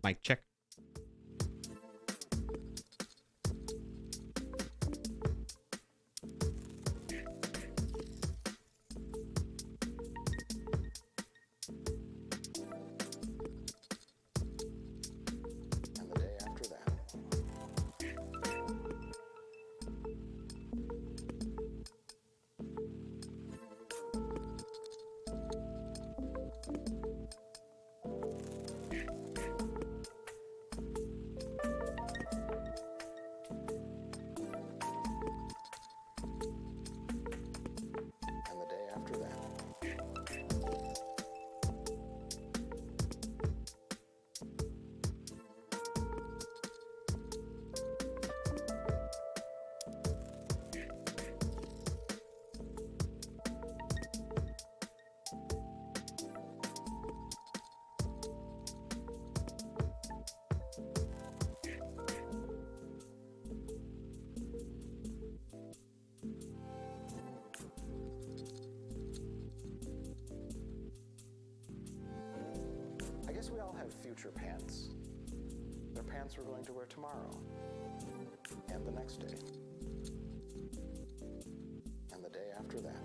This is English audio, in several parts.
Mic check. And the day after that. And the day after that. I guess we all have future pants. They're pants we're going to wear tomorrow. And the next day. And the day after that.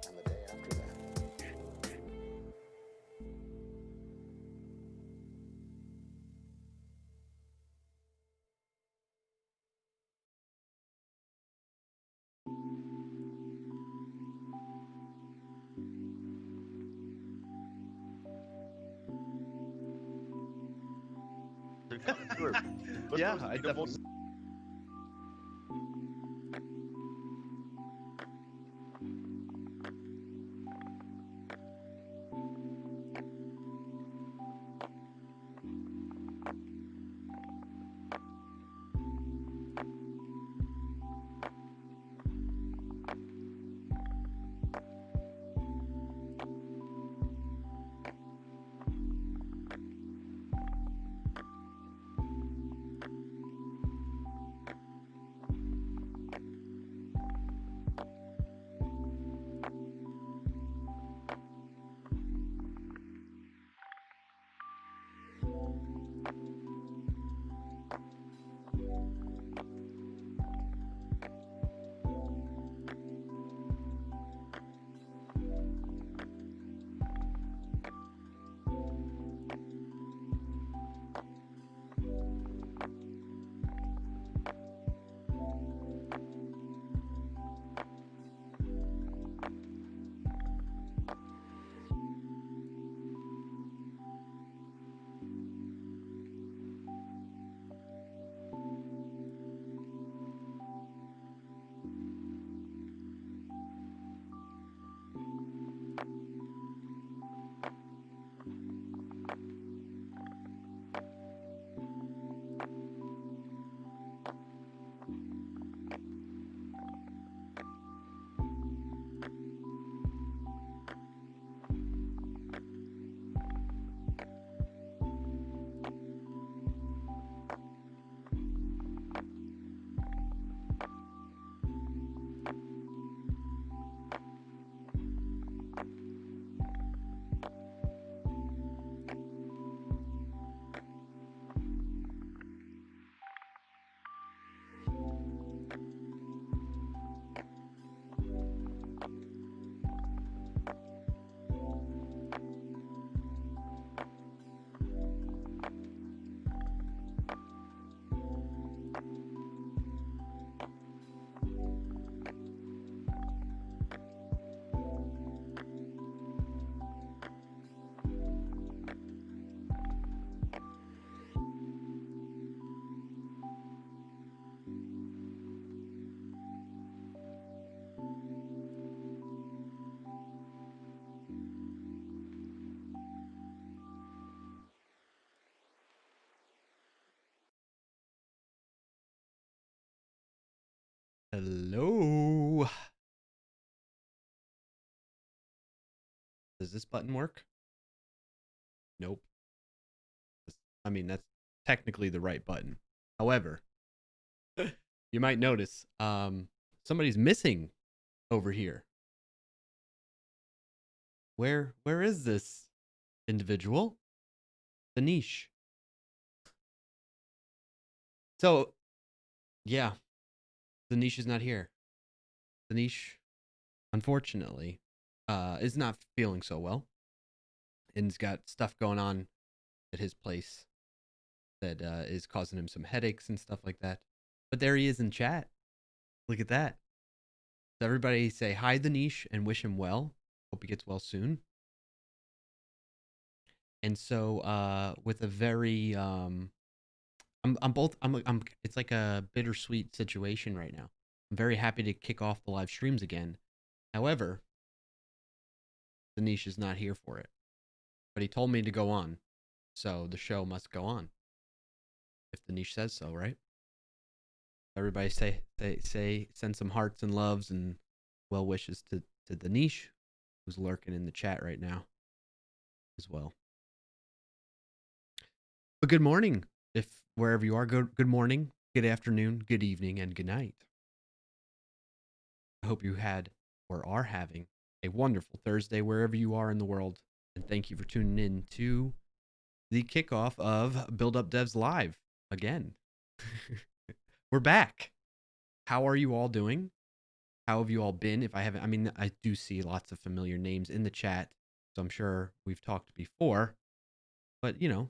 And the day after that. Sure. Yeah, I definitely. Does this button work? Nope. I mean, that's technically the right button. However, you might notice somebody's missing over here. Where is this individual? The niche. So, yeah, the niche is not here. The niche, unfortunately, is not feeling so well, and he's got stuff going on at his place that is causing him some headaches and stuff like that. But there he is in chat. Look at that. So everybody say hi the niche and wish him well. Hope he gets well soon. And so with a very it's like a bittersweet situation right now. I'm very happy to kick off the live streams again. However, the niche is not here for it. But he told me to go on. So the show must go on. If the niche says so, right? Everybody send some hearts and loves and well wishes to the niche, who's lurking in the chat right now as well. But good morning, if wherever you are. Good morning, good afternoon, good evening, and good night. I hope you had or are having a wonderful Thursday wherever you are in the world. And thank you for tuning in to the kickoff of BuildUpDevs Live again. We're back. How are you all doing? How have you all been? If I haven't, I mean, I do see lots of familiar names in the chat, so I'm sure we've talked before. But, you know,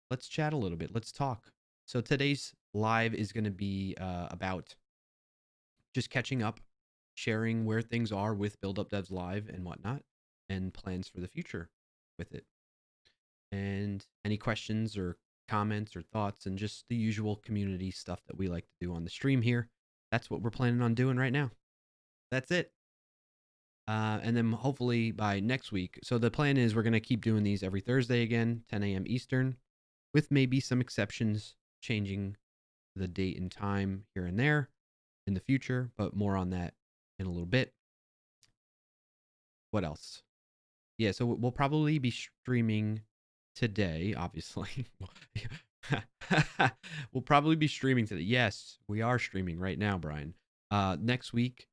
let's chat a little bit. Let's talk. So today's live is going to be about just catching up, sharing where things are with BuildUpDevs Live and whatnot, and plans for the future with it. And any questions or comments or thoughts, and just the usual community stuff that we like to do on the stream here. That's what we're planning on doing right now. That's it. And then hopefully by next week. So the plan is we're going to keep doing these every Thursday again, 10 a.m. Eastern, with maybe some exceptions, changing the date and time here and there in the future, but more on that in a little bit. What else? Yeah, so we'll probably be streaming today, obviously. We'll probably be streaming today. Yes, we are streaming right now, Brian. Next week,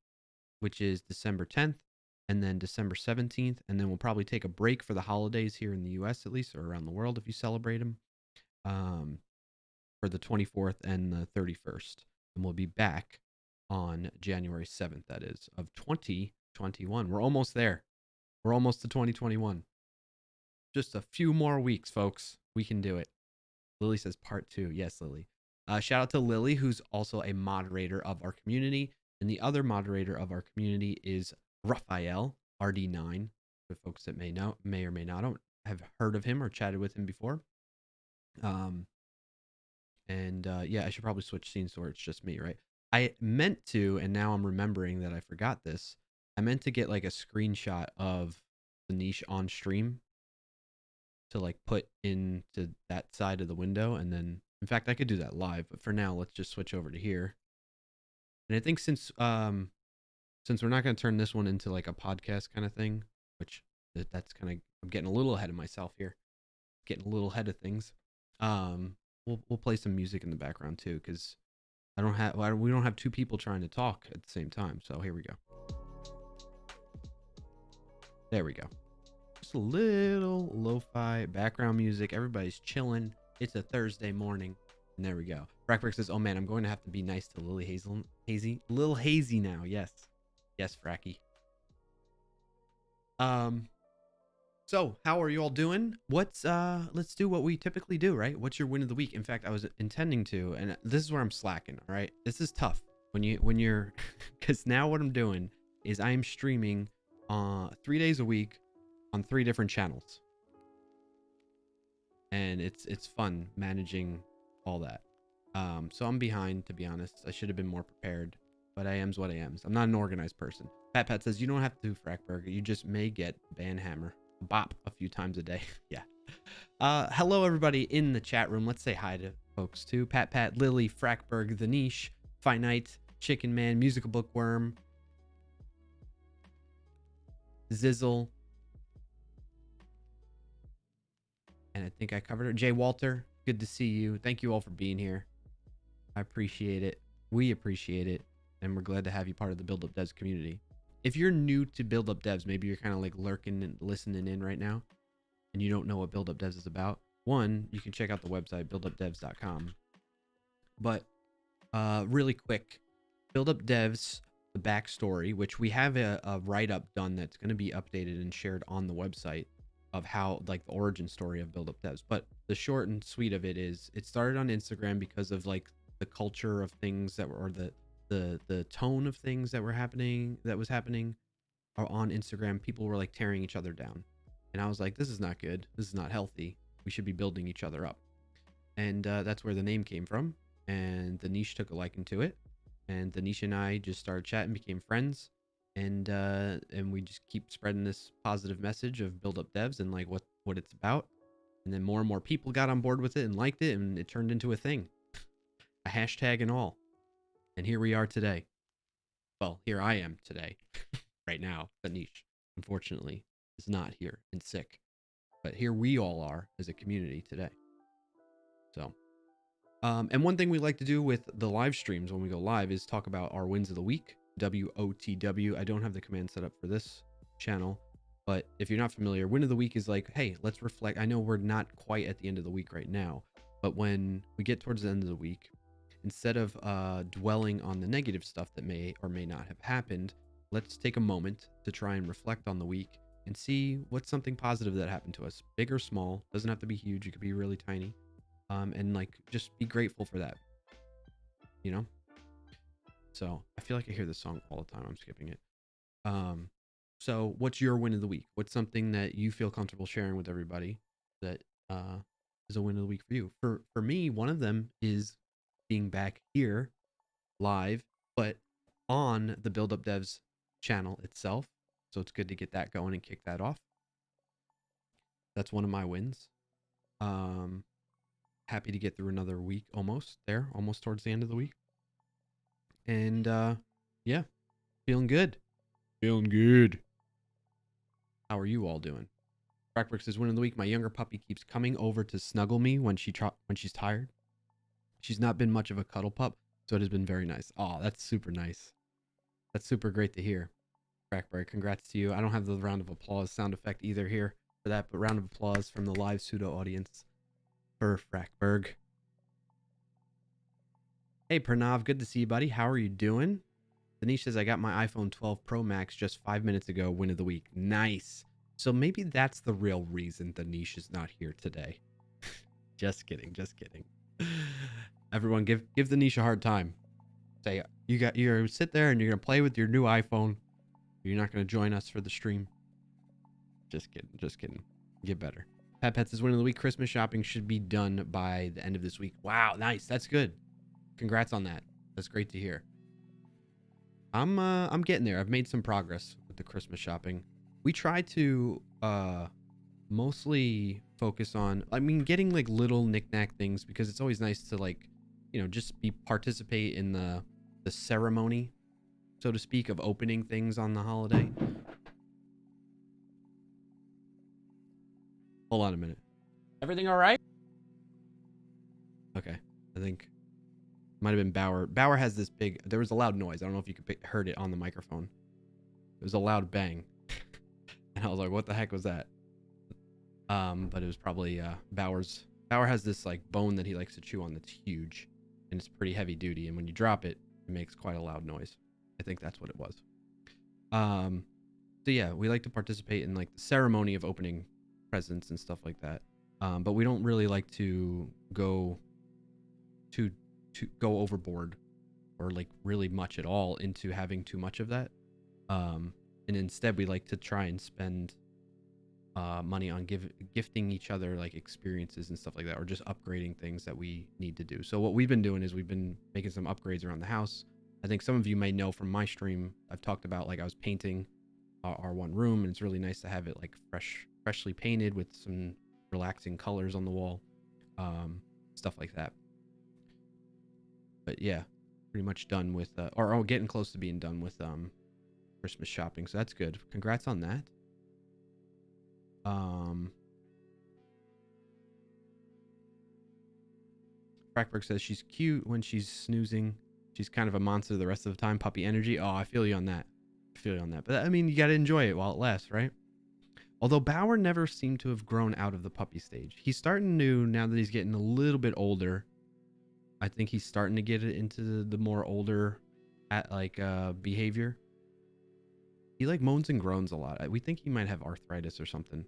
which is December 10th, and then December 17th, and then we'll probably take a break for the holidays here in the US at least, or around the world if you celebrate them, for the 24th and the 31st. And we'll be back on January 7th, that is, of 2021. We're almost there. We're almost to 2021. Just a few more weeks, folks. We can do it. Lily says part 2. Yes, Lily. Shout out to Lily, who's also a moderator of our community. And the other moderator of our community is Raphael, RD9. For folks that may or may not have heard of him or chatted with him before. Yeah, I should probably switch scenes so it's just me, right? I meant to, and now I'm remembering that I forgot this. I meant to get like a screenshot of the niche on stream to like put into that side of the window, and then in fact I could do that live, but for now let's just switch over to here. And I think since we're not going to turn this one into like a podcast kind of thing, which that's kind of, I'm getting a little ahead of myself here, getting a little ahead of things. We'll play some music in the background too, because we don't have two people trying to talk at the same time. So here we go. There we go. Just a little lo-fi background music. Everybody's chilling. It's a Thursday morning. And there we go. Frackberg says, oh man, I'm going to have to be nice to Lily Hazy. Lil Hazy now. Yes. Yes, Fracky. So how are you all doing? Let's do what we typically do, right? What's your win of the week? In fact, I was intending to, and this is where I'm slacking, all right? This is tough when you're, because now what I'm doing is I am streaming 3 days a week on 3 different channels. And it's fun managing all that. So I'm behind, to be honest. I should have been more prepared, but I am's what I am. I'm not an organized person. Pat says, you don't have to do Frackburger. You just may get Banhammer bop a few times a day. Yeah. Hello, everybody in the chat room. Let's say hi to folks too. Pat, Lily, Frackberg, The Niche, Finite, Chicken Man, Musical Bookworm, Zizzle, think I covered it. Jay Walter, good to see you. Thank you all for being here. I appreciate it. We appreciate it. And we're glad to have you part of the Build Up Devs community. If you're new to Build Up Devs, maybe you're kind of like lurking and listening in right now, and you don't know what Build Up Devs is about. One, you can check out the website, buildupdevs.com. But really quick, Build Up Devs, the backstory, which we have a write-up done that's going to be updated and shared on the website of how, like, the origin story of Build Up Devs. But the short and sweet of it is, it started on Instagram because of like the culture of things that were, or the tone of things that was happening on Instagram. People were like tearing each other down, and I was like, this is not good. This is not healthy. We should be building each other up. And that's where the name came from. And the niche took a liking to it, and the niche and I just started chatting, became friends, and we just keep spreading this positive message of Build Up Devs and like what it's about. And then more and more people got on board with it and liked it, and it turned into a thing, a hashtag and all. And here we are today. Well, here I am today. Right now, the niche, unfortunately, is not here and sick, but here we all are as a community today. So and one thing we like to do with the live streams when we go live is talk about our wins of the week, WOTW. I don't have the command set up for this channel, but if you're not familiar, win of the week is like, hey, let's reflect. I know we're not quite at the end of the week right now, but when we get towards the end of the week, instead of dwelling on the negative stuff that may or may not have happened, let's take a moment to try and reflect on the week and see what's something positive that happened to us, big or small. Doesn't have to be huge. It could be really tiny. And like, just be grateful for that, you know? So I feel like I hear this song all the time. I'm skipping it. So what's your win of the week? What's something that you feel comfortable sharing with everybody that is a win of the week for you? For me, one of them is being back here live, but on the Build Up Devs channel itself. So it's good to get that going and kick that off. That's one of my wins. Happy to get through another week, almost towards the end of the week. And yeah, feeling good. How are you all doing? Crackbrick says, win of the week, my younger puppy keeps coming over to snuggle me when she's tired. She's not been much of a cuddle pup, so it has been very nice. Oh, that's super nice. That's super great to hear. Crackbrick, congrats to you. I don't have the round of applause sound effect either here for that, but round of applause from the live pseudo audience for Frackberg. Hey Pranav, good to see you, buddy. How are you doing? Denise says, I got my iPhone 12 Pro Max just 5 minutes ago. Win of the week. Nice. So maybe that's the real reason the niche is not here today. Just kidding. Everyone, give the niche a hard time. Say, you're gonna sit there and you're gonna play with your new iPhone. You're not gonna join us for the stream. Just kidding. Get better. Pat Pets is win of the week. Christmas shopping should be done by the end of this week. Wow, nice. That's good. Congrats on that. That's great to hear. I'm getting there. I've made some progress with the Christmas shopping. We try to mostly focus on, I mean, getting like little knickknack things, because it's always nice to, like, you know, just participate in the ceremony, so to speak, of opening things on the holiday. Hold on a minute. Everything all right? Okay. I think might have been Bauer. Bauer has this big, there was a loud noise. I don't know if you heard it on the microphone. It was a loud bang. And I was like, what the heck was that? But it was probably Bauer has this like bone that he likes to chew on that's huge, and it's pretty heavy duty, and when you drop it, it makes quite a loud noise. I think that's what it was. So yeah, we like to participate in like the ceremony of opening presents and stuff like that. But we don't really like to go overboard, or like really much at all, into having too much of that. And instead we like to try and spend money on gifting each other like experiences and stuff like that, or just upgrading things that we need to do. So what we've been doing is we've been making some upgrades around the house. I think some of you may know from my stream, I've talked about, like, I was painting our one room, and it's really nice to have it like freshly painted with some relaxing colors on the wall, stuff like that. But yeah, pretty much done with or getting close to being done with Christmas shopping, so that's good. Congrats on that. Frackberg says she's cute when she's snoozing. She's kind of a monster the rest of the time. Puppy energy. Oh, I feel you on that. I feel you on that. But I mean, you got to enjoy it while it lasts, right? Although Bauer never seemed to have grown out of the puppy stage. He's starting to, now that he's getting a little bit older, I think he's starting to get it into the more older behavior. He like moans and groans a lot. We think he might have arthritis or something.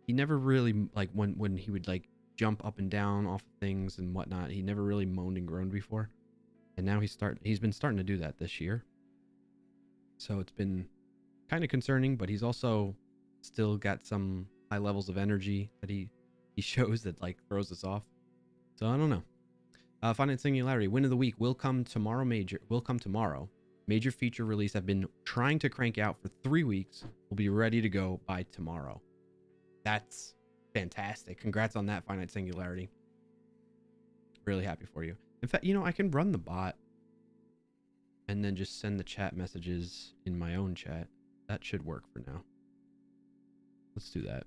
He never really, like, when he would like jump up and down off of things and whatnot, he never really moaned and groaned before. And now he's been starting to do that this year. So it's been kind of concerning, but he's also still got some high levels of energy that he shows that like throws us off. So I don't know. Finite Singularity, win of the week will come tomorrow. Major feature release I've been trying to crank out for 3 weeks. Will be ready to go by tomorrow. That's fantastic. Congrats on that, Finite Singularity. Really happy for you. In fact, I can run the bot and then just send the chat messages in my own chat. That should work for now. Let's do that.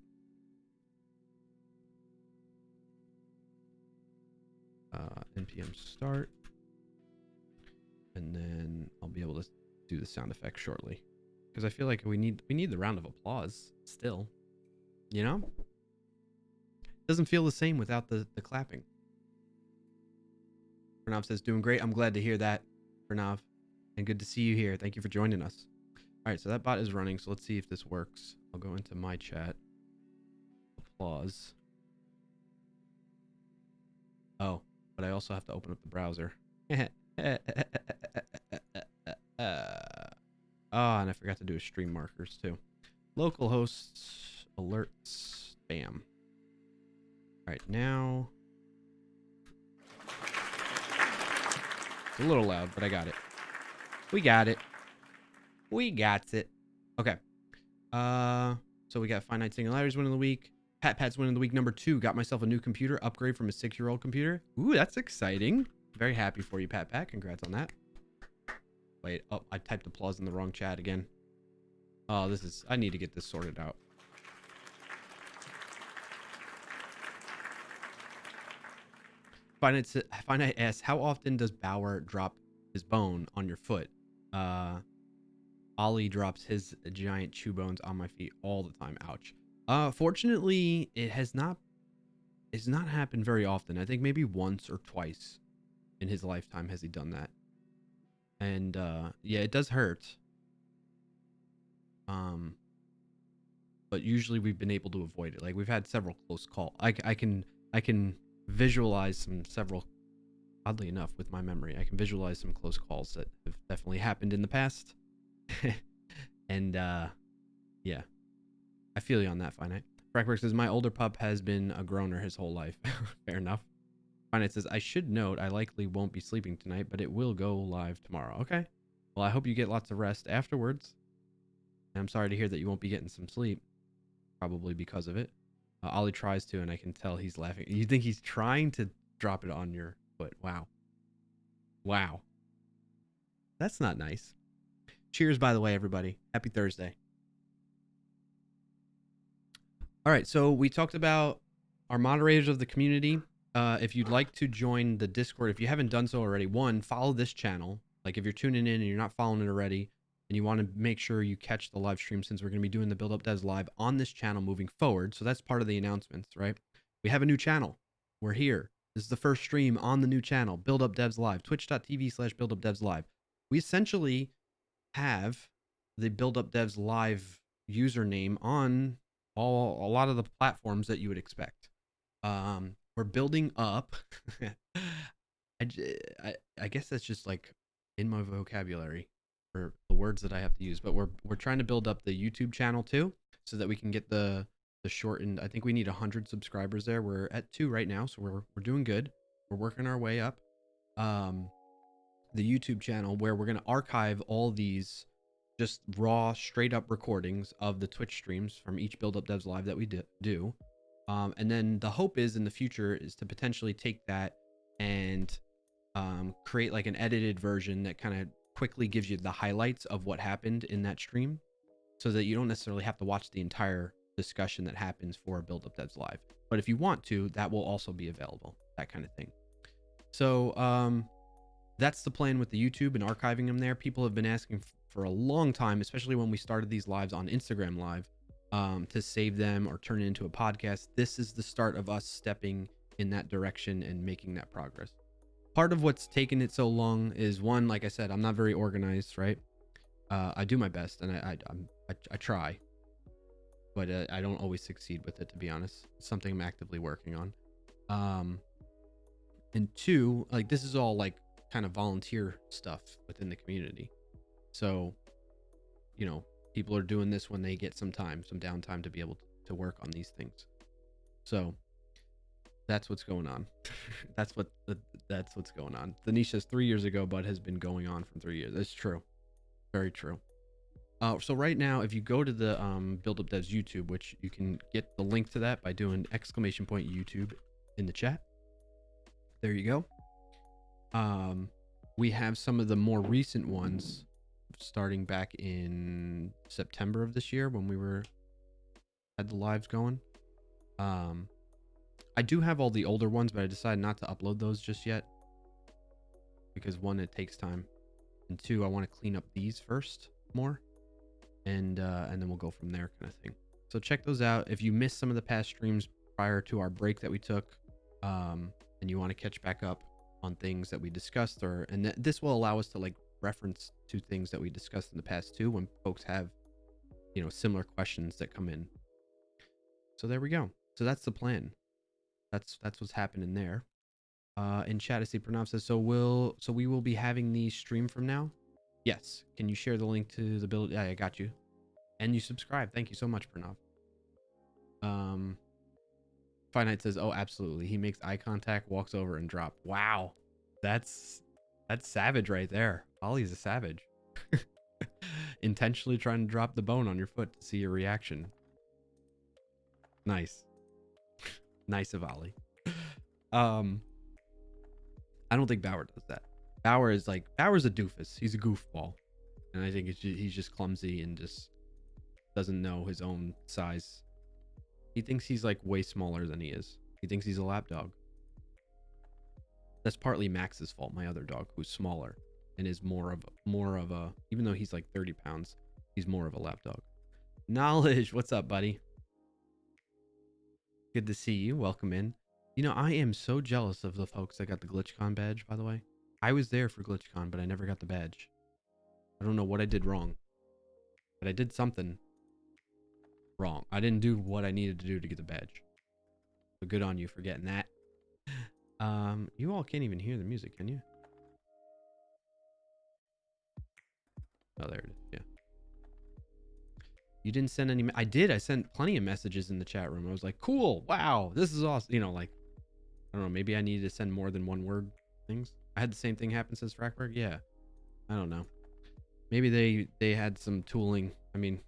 NPM start. And then I'll be able to do the sound effect shortly. Because I feel like we need the round of applause still. Doesn't feel the same without the clapping. Pranav says, doing great. I'm glad to hear that, Pranav. And good to see you here. Thank you for joining us. All right, so that bot is running. So let's see if this works. I'll go into my chat. Applause. Oh, but I also have to open up the browser. And I forgot to do a stream markers too. Local hosts, alerts, bam. All right, now. It's a little loud, but I got it. We got it. We got it. Okay. So we got Finite Singularities win of the week. Pat's win of the week number 2. Got myself a new computer, upgrade from a 6-year-old computer. Ooh, that's exciting. Very happy for you, Pat. Congrats on that. Wait, oh, I typed applause in the wrong chat again. Oh, I need to get this sorted out. Finite asks, how often does Bauer drop his bone on your foot? Ollie drops his giant chew bones on my feet all the time. Ouch. Fortunately, it's not happened very often. I think maybe once or twice in his lifetime has he done that. And yeah, it does hurt. But usually we've been able to avoid it. Like we've had several close calls. I can visualize several, oddly enough, with my memory, I can visualize some close calls that have definitely happened in the past. And yeah, I feel you on that, Finite. Frackberg says, my older pup has been a groaner his whole life. Fair enough. Finite says, I should note I likely won't be sleeping tonight, but it will go live tomorrow. Okay. Well, I hope you get lots of rest afterwards. And I'm sorry to hear that you won't be getting some sleep. Probably because of it. Ollie tries to, and I can tell he's laughing. You think he's trying to drop it on your foot? Wow. Wow. That's not nice. Cheers, by the way, everybody. Happy Thursday. All right, so we talked about our moderators of the community. If you'd like to join the Discord, if you haven't done so already, follow this channel. Like if you're tuning in and you're not following it already, and you want to make sure you catch the live stream, since we're going to be doing the Build Up Devs live on this channel moving forward. So that's part of the announcements, right? We have a new channel. We're here. This is the first stream on the new channel, Build Up Devs Live, twitch.tv/BuildUpDevs Live. We essentially have the Build Up Devs Live username on a lot of the platforms that you would expect. We're building up. I guess that's just like in my vocabulary for the words that I have to use, but we're trying to build up the YouTube channel too, so that we can get the shortened. I think we need 100 subscribers there. We're at 2 right now, so we're doing good. We're working our way up. The YouTube channel, where we're going to archive all these just raw, straight up recordings of the Twitch streams from each Build Up Devs Live that we do. And then the hope is in the future is to potentially take that and create like an edited version that kind of quickly gives you the highlights of what happened in that stream, so that you don't necessarily have to watch the entire discussion that happens for Build Up Devs Live. But if you want to, that will also be available, that kind of thing. So that's the plan with the YouTube and archiving them there. People have been asking for a long time, especially when we started these lives on Instagram Live, to save them or turn it into a podcast. This is the start of us stepping in that direction and making that progress. Part of what's taken it so long is, one, like I said, I'm not very organized, right? I do my best, and I try, but I don't always succeed with it, to be honest. It's something I'm actively working on. And two, like, this is all like kind of volunteer stuff within the community. So, you know, people are doing this when they get some time, some downtime to be able to work on these things. So that's what's going on. that's what's going on. Tanisha says 3 years ago, but has been going on for 3 years. That's true. Very true. So right now, if you go to the Build Up Devs YouTube, which you can get the link to that by doing !YouTube in the chat. There you go. We have some of the more recent ones starting back in September of this year when we had the lives going. I do have all the older ones, but I decided not to upload those just yet because, one, it takes time, and two, I want to clean up these first more, and then we'll go from there, kind of thing. So check those out. If you missed some of the past streams prior to our break that we took, and you want to catch back up on things that we discussed, this will allow us to like reference to things that we discussed in the past too, when folks have, you know, similar questions that come in. So there we go. So that's the plan. That's what's happening there. In chat, I see Pranav says, so we will be having these stream from now. Yes. Can you share the link to the build? Yeah, I got you. And you subscribe. Thank you so much, Pranav. Finite says, oh, absolutely. He makes eye contact, walks over, and drop. Wow. That's savage right there. Ollie's a savage. Intentionally trying to drop the bone on your foot to see your reaction. Nice. Nice of Ollie. I don't think Bauer does that. Bauer's a doofus. He's a goofball. And I think he's just clumsy and just doesn't know his own size. He thinks he's like way smaller than he is. He thinks he's a lapdog. That's partly Max's fault, my other dog, who's smaller and is more of a, even though he's like 30 pounds, he's more of a lapdog. Knowledge, what's up, buddy? Good to see you. Welcome in. You know, I am so jealous of the folks that got the GlitchCon badge, by the way. I was there for GlitchCon, but I never got the badge. I don't know what I did wrong, but I did something wrong. I didn't do what I needed to do to get the badge. So good on you for getting that. You all can't even hear the music, can you? Oh, there it is. Yeah. You didn't send any. I did. I sent plenty of messages in the chat room. I was like, cool. Wow. This is awesome. You know, like, I don't know. Maybe I needed to send more than one word things. I had the same thing happen since Frackberg. Yeah. I don't know. Maybe they had some tooling. I mean,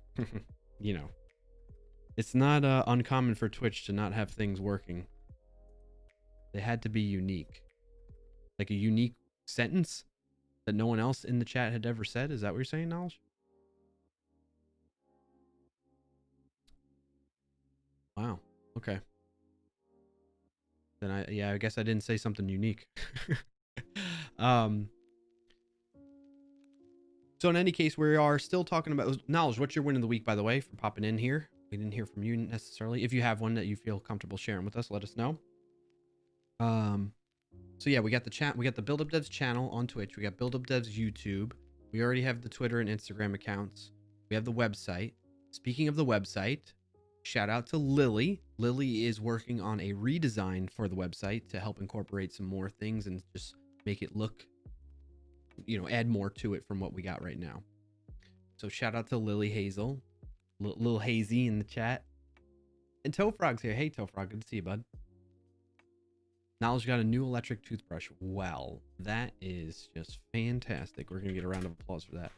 you know, it's not uncommon for Twitch to not have things working. They had to be unique. Like a unique sentence that no one else in the chat had ever said. Is that what you're saying, Knowledge? Wow. Okay. Then I guess I didn't say something unique. So in any case, we are still talking about Knowledge. What's your win of the week, by the way, for popping in here? We didn't hear from you necessarily. If you have one that you feel comfortable sharing with us, let us know. So yeah, we got the chat. We got the Build Up Devs channel on Twitch. We got Build Up Devs YouTube. We already have the Twitter and Instagram accounts. We have the website. Speaking of the website, shout out to Lily. Lily is working on a redesign for the website to help incorporate some more things and just make it look, you know, add more to it from what we got right now. So shout out to Lily Hazel, Lil Hazy in the chat. And Toe Frog's here. Hey, Toe Frog, good to see you, bud. Knowledge got a new electric toothbrush. Well, that is just fantastic. We're going to get a round of applause for that.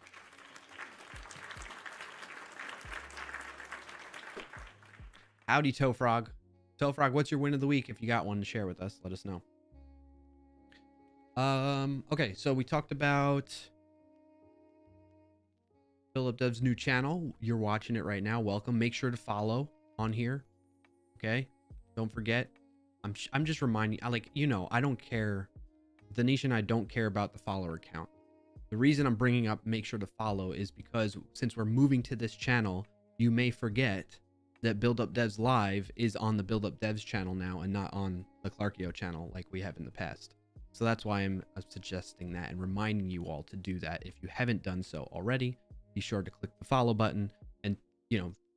Howdy, Toe Frog. Toe Frog, what's your win of the week? If you got one to share with us, let us know. Okay, so we talked about BuildUpDevs' new channel. You're watching it right now. Welcome. Make sure to follow. on here. Okay, don't forget. I'm just reminding. I don't care. Denisha and I don't care about the follower count. The reason I'm bringing up make sure to follow is because since we're moving to this channel, you may forget that Build Up Devs Live is on the Build Up Devs channel now and not on the Clarkio channel like we have in the past. So that's why I'm suggesting that and reminding you all to do that. If you haven't done so already, be sure to click the follow button and,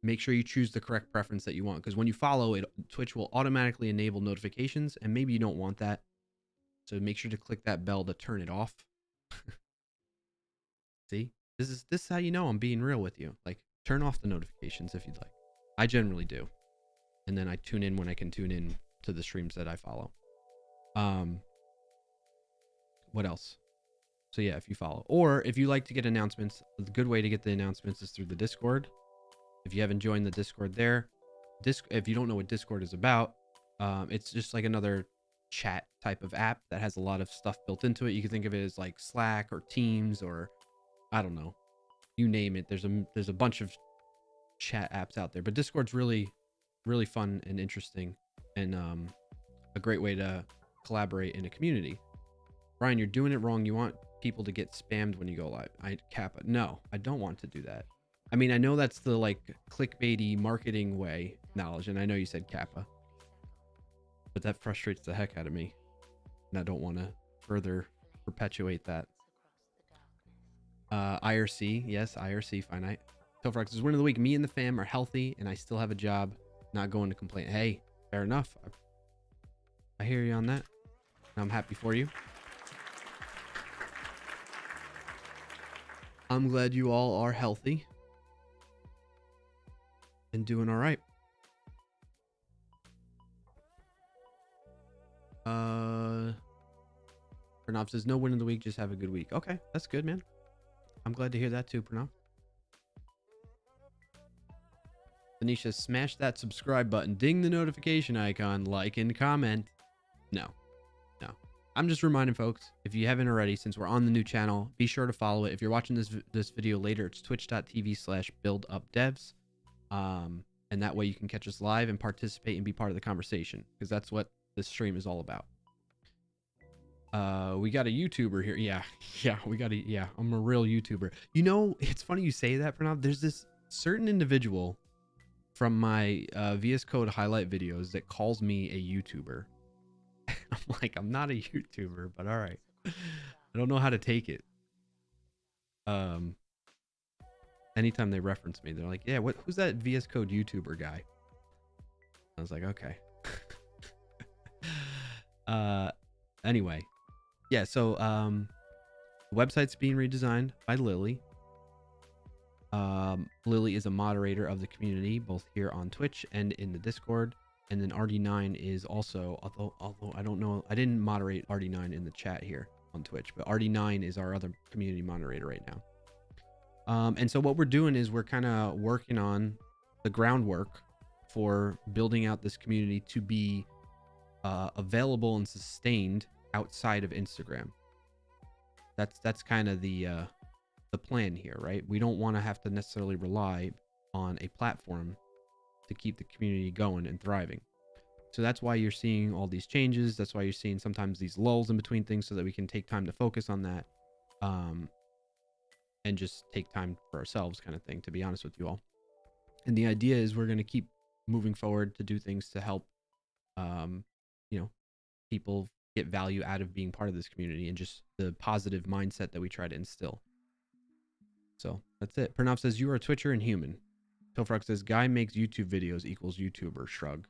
make sure you choose the correct preference that you want. Because when you follow it, Twitch will automatically enable notifications, and maybe you don't want that. So make sure to click that bell to turn it off. See, this is how you know I'm being real with you. Like, turn off the notifications if you'd like. I generally do, and then I tune in when I can tune in to the streams that I follow. What else? So yeah, if you follow, or if you like to get announcements, the good way to get the announcements is through the Discord. If you haven't joined the Discord there, if you don't know what Discord is about, it's just like another chat type of app that has a lot of stuff built into it. You can think of it as like Slack or Teams or I don't know, you name it. There's a bunch of chat apps out there, but Discord's really fun and interesting, and a great way to collaborate in a community. Brian, you're doing it wrong. You want people to get spammed when you go live. Kappa. No, I don't want to do that. I mean, I know that's the like clickbaity marketing way, Knowledge, and I know you said Kappa, but that frustrates the heck out of me, and I don't want to further perpetuate that. IRC, yes, IRC finite. Tofrox is win of the week. Me and the fam are healthy, and I still have a job. Not going to complain. Hey, fair enough. I hear you on that. I'm happy for you. I'm glad you all are healthy and doing all right. Pranav says no win of the week, just have a good week. Okay, that's good, man. I'm glad to hear that too, Pranav. Tanisha, smash that subscribe button, ding the notification icon, like and comment. No. I'm just reminding folks, if you haven't already, since we're on the new channel, be sure to follow it. If you're watching this video later, it's twitch.tv/BuildUpDevs. And that way you can catch us live and participate and be part of the conversation, because that's what this stream is all about. We got a YouTuber here. Yeah, I'm a real YouTuber. You know, it's funny you say that, Pranav. There's this certain individual from my VS Code highlight videos that calls me a YouTuber. I'm like, I'm not a YouTuber, but all right. I don't know how to take it. Anytime they reference me, they're like, yeah, who's that VS Code YouTuber guy? I was like, okay. Anyway. Yeah, so the website's being redesigned by Lily. Lily is a moderator of the community, both here on Twitch and in the Discord. And then RD9 is also, although I don't know, I didn't moderate RD9 in the chat here on Twitch, but RD9 is our other community moderator right now. And so what we're doing is we're kind of working on the groundwork for building out this community to be available and sustained outside of Instagram. That's kind of the plan here, right? We don't want to have to necessarily rely on a platform to keep the community going and thriving. So that's why you're seeing all these changes. That's why you're seeing sometimes these lulls in between things, so that we can take time to focus on that, and just take time for ourselves, kind of thing, to be honest with you all. And the idea is we're going to keep moving forward to do things to help people get value out of being part of this community, and just the positive mindset that we try to instill. So that's it. Pranav says you are a Twitcher and human. Tofrox says guy makes YouTube videos equals YouTuber. Shrug.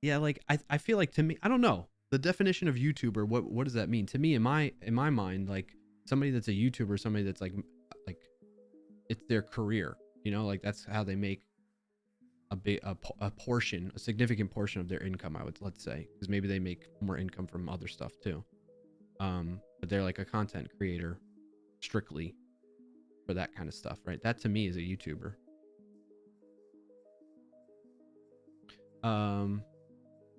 Yeah, like I feel like, to me, I don't know the definition of YouTuber. What does that mean to me? In my mind, like somebody that's a YouTuber, somebody that's like it's their career. Like that's how they make a significant portion of their income. Let's say, because maybe they make more income from other stuff too. But they're like a content creator strictly for that kind of stuff, right? That to me is a YouTuber.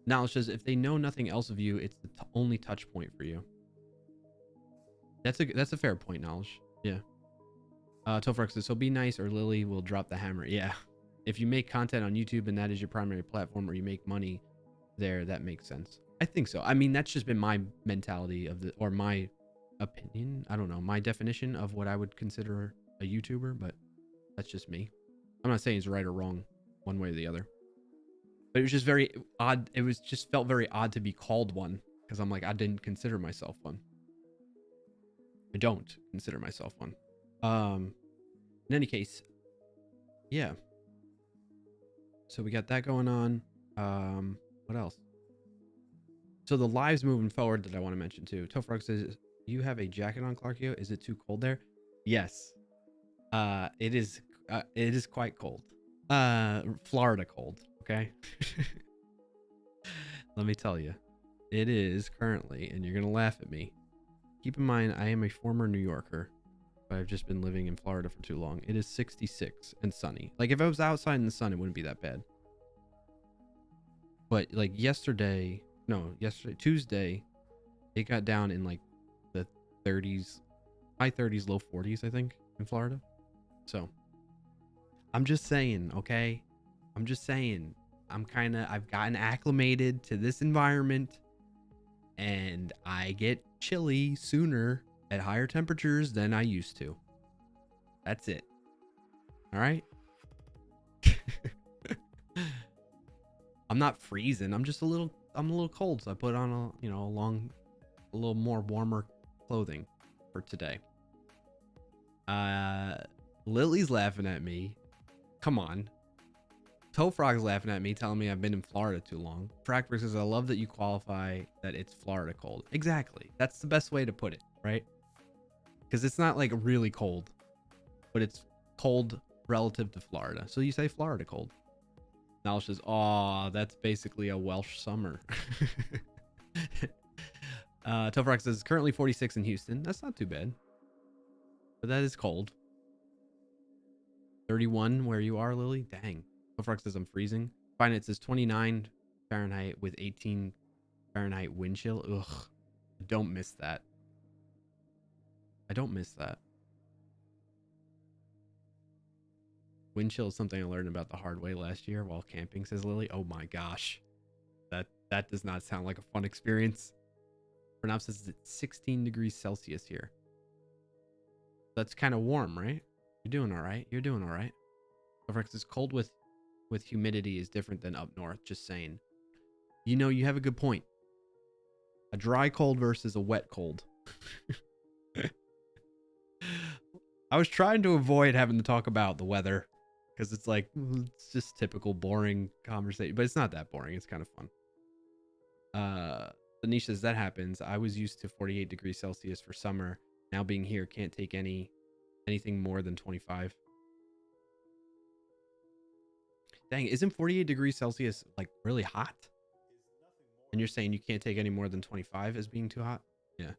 Knowledge says if they know nothing else of you, it's the only touch point for you. That's a fair point, Knowledge. Yeah. Tofrox says, so be nice or Lily will drop the hammer. Yeah. if you make content on YouTube and that is your primary platform, or you make money there, that makes sense. I think so. I mean, that's just been my mentality of the, or my opinion. I don't know, my definition of what I would consider a YouTuber, but that's just me. I'm not saying it's right or wrong one way or the other. But it was just very odd. It was just felt very odd to be called one, because I'm like, I didn't consider myself one. I don't consider myself one. In any case, yeah. So we got that going on. What else? So the lives moving forward that I want to mention too. Tofrog says, you have a jacket on, Clarkio? Is it too cold there? Yes. It is quite cold. Florida cold, okay? Let me tell you. It is currently, and you're going to laugh at me. Keep in mind, I am a former New Yorker, but I've just been living in Florida for too long. It is 66 and sunny. Like, if I was outside in the sun, it wouldn't be that bad. But like yesterday, Tuesday, it got down in like the 30s, high 30s, low 40s, I think, in Florida. So I'm just saying, okay? I'm just saying, I've gotten acclimated to this environment, and I get chilly sooner at higher temperatures than I used to. That's it. All right? I'm not freezing. I'm just a little cold, so I put on a little more warmer clothing for today. Lily's laughing at me. Come on. Tofrog's laughing at me, telling me I've been in Florida too long. Frackberg says, I love that you qualify that it's Florida cold. Exactly. That's the best way to put it, right? Because it's not like really cold, but it's cold relative to Florida. So you say Florida cold. Knowledge says, oh, that's basically a Welsh summer. Tofrog says, currently 46 in Houston. That's not too bad. But that is cold. 31 where you are, Lily? Dang. Tofrog says, I'm freezing. Fine, it says 29 Fahrenheit with 18 Fahrenheit wind chill. Ugh. I don't miss that. I don't miss that. Wind chill is something I learned about the hard way last year while camping, says Lily. Oh my gosh. That does not sound like a fun experience. Pranav says it's 16 degrees Celsius here. That's kind of warm, right? You're doing all right. You're doing all right. Tofrog says cold with humidity is different than up north. Just saying. You know, you have a good point. A dry cold versus a wet cold. I was trying to avoid having to talk about the weather, because it's like, it's just typical boring conversation, but it's not that boring. It's kind of fun. Anish says, that happens. I was used to 48 degrees Celsius for summer. Now being here, can't take anything more than 25. Dang, isn't 48 degrees Celsius like really hot? And you're saying you can't take any more than 25 as being too hot? Yeah.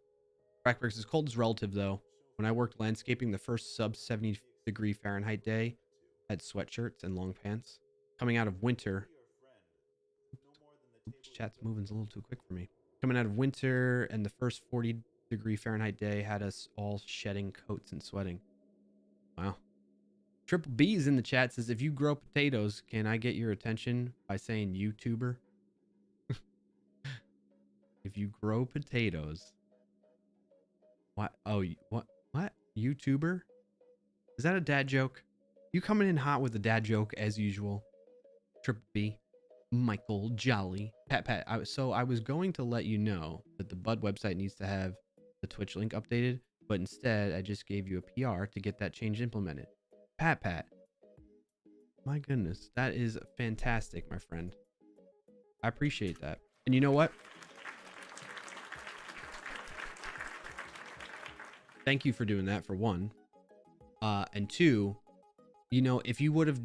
Crackberg says, cold is relative though. When I worked landscaping, the first sub 70 degree Fahrenheit day had sweatshirts and long pants. Coming out of winter, oops, chat's moving a little too quick for me. Coming out of winter and the first 40 degree Fahrenheit day had us all shedding coats and sweating. Wow. Triple B's in the chat says, if you grow potatoes, can I get your attention by saying YouTuber? If you grow potatoes. What? Oh, what? YouTuber? Is that a dad joke? You coming in hot with a dad joke as usual. Triple B. Michael Jolly. Pat. So I was going to let you know that the Bud website needs to have the Twitch link updated, but instead I just gave you a PR to get that change implemented. Pat. My goodness. That is fantastic, my friend. I appreciate that. And you know what? Thank you for doing that, for one. And two, you know, if you would have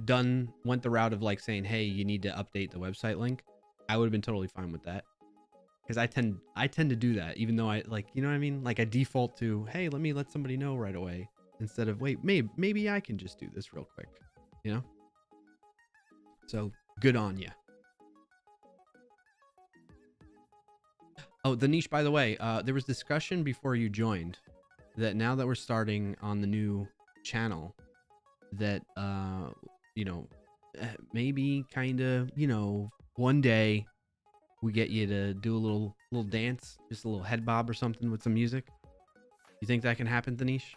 went the route of like saying, hey, you need to update the website link, I would have been totally fine with that. Because I tend to do that, even though I like, you know what I mean? Like I default to, hey, let somebody know right away, instead of, wait, maybe I can just do this real quick, you know? So good on you. Oh, the niche, by the way, there was discussion before you joined that now that we're starting on the new channel, that you know, maybe kind of, one day we get you to do a little dance, just a little head bob or something with some music. You think that can happen, Danish?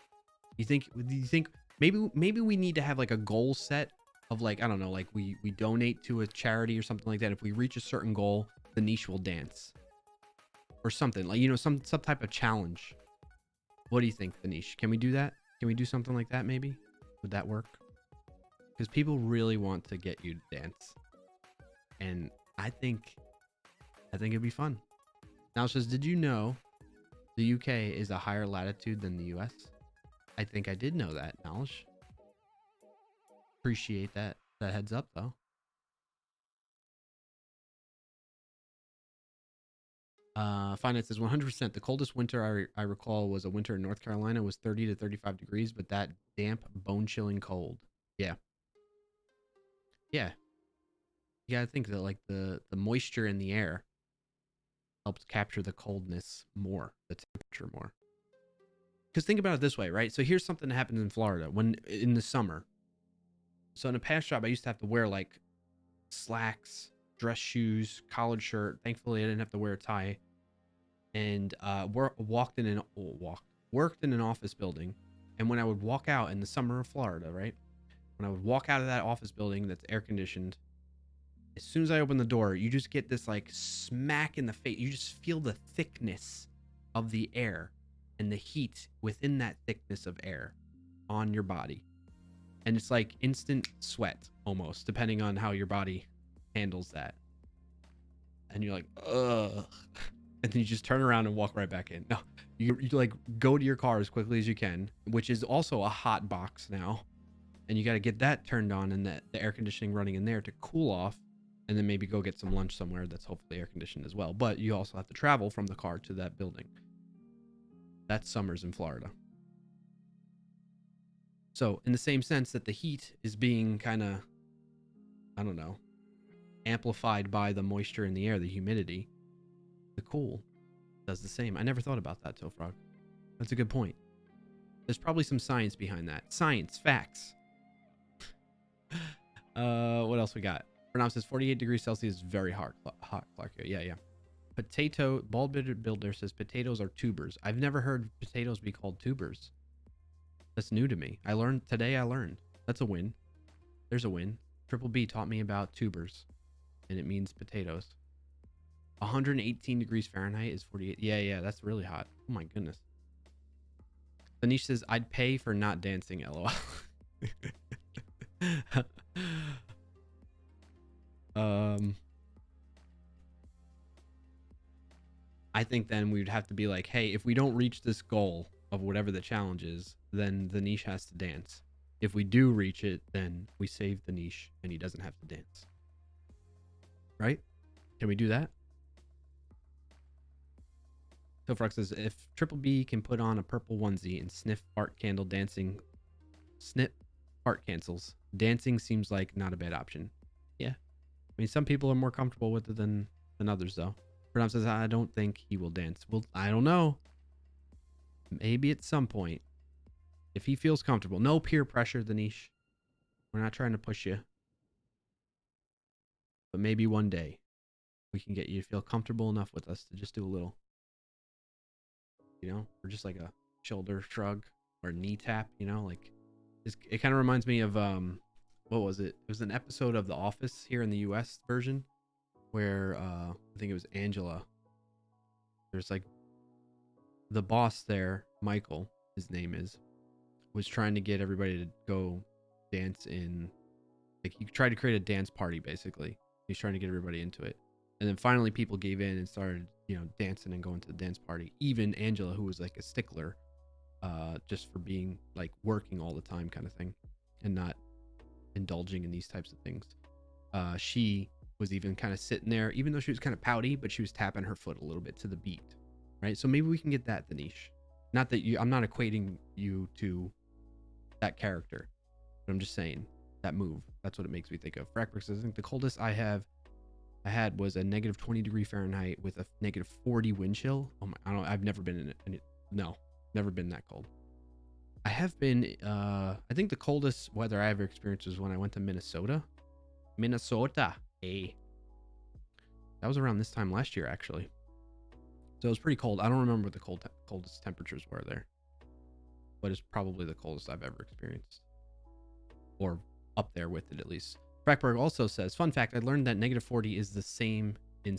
Do you think maybe we need to have like a goal set of, like, I don't know, like we donate to a charity or something like that. If we reach a certain goal, the niche will dance or something, like, some type of challenge. What do you think, Danish? Can we do that? Can we do something like that? Maybe would that work? Because people really want to get you to dance, and I think it'd be fun. Now it says, did you know the UK is a higher latitude than the US? I think I did know that, Knowledge. Appreciate that heads up, though. Finance says 100%. The coldest winter I recall was a winter in North Carolina. It was 30 to 35 degrees, but that damp, bone-chilling cold. Yeah. Yeah. You gotta think that, like, the moisture in the air helps capture the coldness more, the temperature more. Because think about it this way, right? So here's something that happens in Florida when in the summer. So in a past job, I used to have to wear like slacks, dress shoes, collared shirt. Thankfully, I didn't have to wear a tie. And worked in an office building. And when I would walk out in the summer of Florida, right? When I would walk out of that office building that's air conditioned, as soon as I open the door, you just get this like smack in the face. You just feel the thickness of the air and the heat within that thickness of air on your body. And it's like instant sweat almost, depending on how your body handles that. And you're like, ugh. And then you just turn around and walk right back in. No, you like go to your car as quickly as you can, which is also a hot box now. And you got to get that turned on and the air conditioning running in there to cool off. And then maybe go get some lunch somewhere that's hopefully air conditioned as well. But you also have to travel from the car to that building. That's summers in Florida. So in the same sense that the heat is being kind of, I don't know, amplified by the moisture in the air, the humidity, the cool does the same. I never thought about that, Tofrog. That's a good point. There's probably some science behind that. Science, facts. What else we got? Pronounce says 48 degrees Celsius is very hot, Clark. Yeah. Potato, Bald Builder says potatoes are tubers. I've never heard potatoes be called tubers. That's new to me. I learned. That's a win. There's a win. Triple B taught me about tubers, and it means potatoes. 118 degrees Fahrenheit is 48. Yeah, that's really hot. Oh my goodness. Anish says, I'd pay for not dancing, LOL. I think then we'd have to be like, hey, if we don't reach this goal of whatever the challenge is, then the niche has to dance. If we do reach it, then we save the niche and he doesn't have to dance. Right? Can we do that? Tofrox says, if Triple B can put on a purple onesie and sniff fart candle dancing, snip fart cancels. Dancing seems like not a bad option. Yeah. I mean, some people are more comfortable with it than others, though. Pranam says, I don't think he will dance. Well, I don't know. Maybe at some point. If he feels comfortable. No peer pressure, Danish. We're not trying to push you. But maybe one day we can get you to feel comfortable enough with us to just do a little, or just like a shoulder shrug or knee tap, like it kind of reminds me of, what was it? It was an episode of The Office here in the US version where I think it was Angela. There's like the boss there, Michael, his name is, was trying to get everybody to go dance in, like, he tried to create a dance party basically. He's trying to get everybody into it. And then finally people gave in and started, dancing and going to the dance party. Even Angela, who was like a stickler, just for being like working all the time kind of thing and not indulging in these types of things. She was even kind of sitting there, even though she was kind of pouty, but she was tapping her foot a little bit to the beat. Right? So maybe we can get that, Danish. Not that I'm not equating you to that character, but I'm just saying that move. That's what it makes me think of. Frackbricks says, I think the coldest I had was a negative 20 degree Fahrenheit with a negative 40 wind chill. Oh my, I've never been in it. No, never been that cold. I have been, I think the coldest weather I ever experienced was when I went to Minnesota. Minnesota. Hey. That was around this time last year, actually. So it was pretty cold. I don't remember what the coldest temperatures were there, but it's probably the coldest I've ever experienced, or up there with it at least. Frackberg also says, fun fact, I learned that -40 is the same in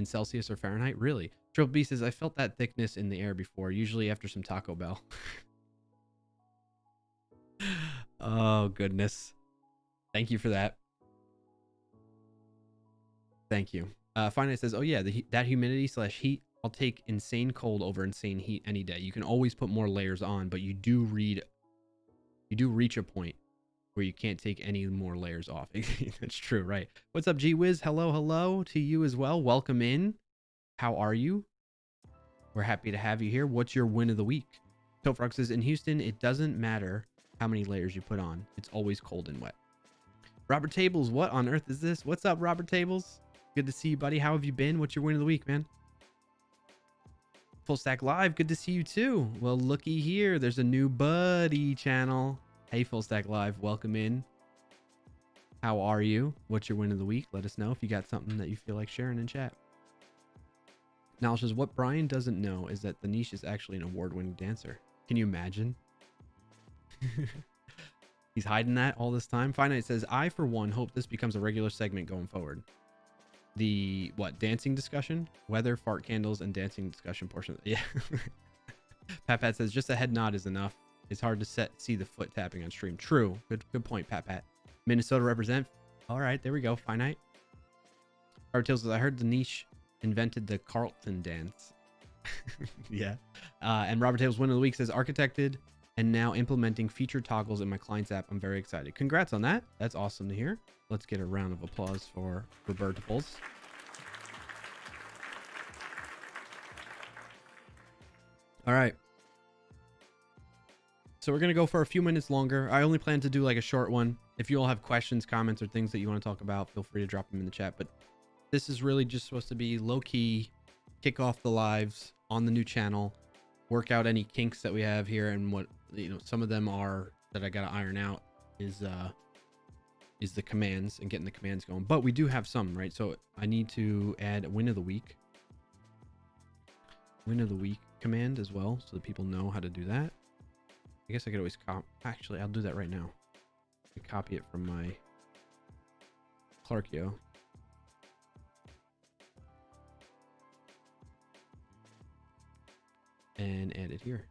Celsius or Fahrenheit. Really? Triple B says, I felt that thickness in the air before, usually after some Taco Bell. Oh, goodness. Thank you for that. Thank you. Finance says, oh yeah, that humidity / heat, I'll take insane cold over insane heat any day. You can always put more layers on, but you do reach a point where you can't take any more layers off. That's true, right? What's up, G-Wiz? Hello to you as well. Welcome in. How are you? We're happy to have you here. What's your win of the week? Tofrog says, in Houston, it doesn't matter how many layers you put on. It's always cold and wet. Robert Tables, what on earth is this? What's up, Robert Tables? Good to see you, buddy. How have you been? What's your win of the week, man? Full Stack Live, good to see you too. Well, looky here. There's a new buddy channel. Hey, Full Stack Live, welcome in. How are you? What's your win of the week? Let us know if you got something that you feel like sharing in chat. Now says, what Brian doesn't know is that the niche is actually an award-winning dancer. Can you imagine? He's hiding that all this time. Finite says, I, for one, hope this becomes a regular segment going forward. The, what, dancing discussion? Weather, fart candles, and dancing discussion portion. Yeah. Pat says, just a head nod is enough. It's hard to see the foot tapping on stream. True. Good point, Pat. Minnesota represent. All right, there we go. Finite. Artils says, I heard the niche invented the Carlton dance. Yeah. And Robert Tables win of the week says, architected and now implementing feature toggles in my client's app. I'm very excited. Congrats on that. That's awesome to hear. Let's get a round of applause for Roberta Pulse. All right. So we're going to go for a few minutes longer. I only plan to do like a short one. If you all have questions, comments, or things that you want to talk about, feel free to drop them in the chat. But this is really just supposed to be low key, kick off the lives on the new channel, work out any kinks that we have here. And what, you know, some of them are that I got to iron out is the commands and getting the commands going. But we do have some, right? So I need to add a win of the week command as well, so that people know how to do that. I guess I could always actually, I'll do that right now. I copy it from my Clarkio. And add it here.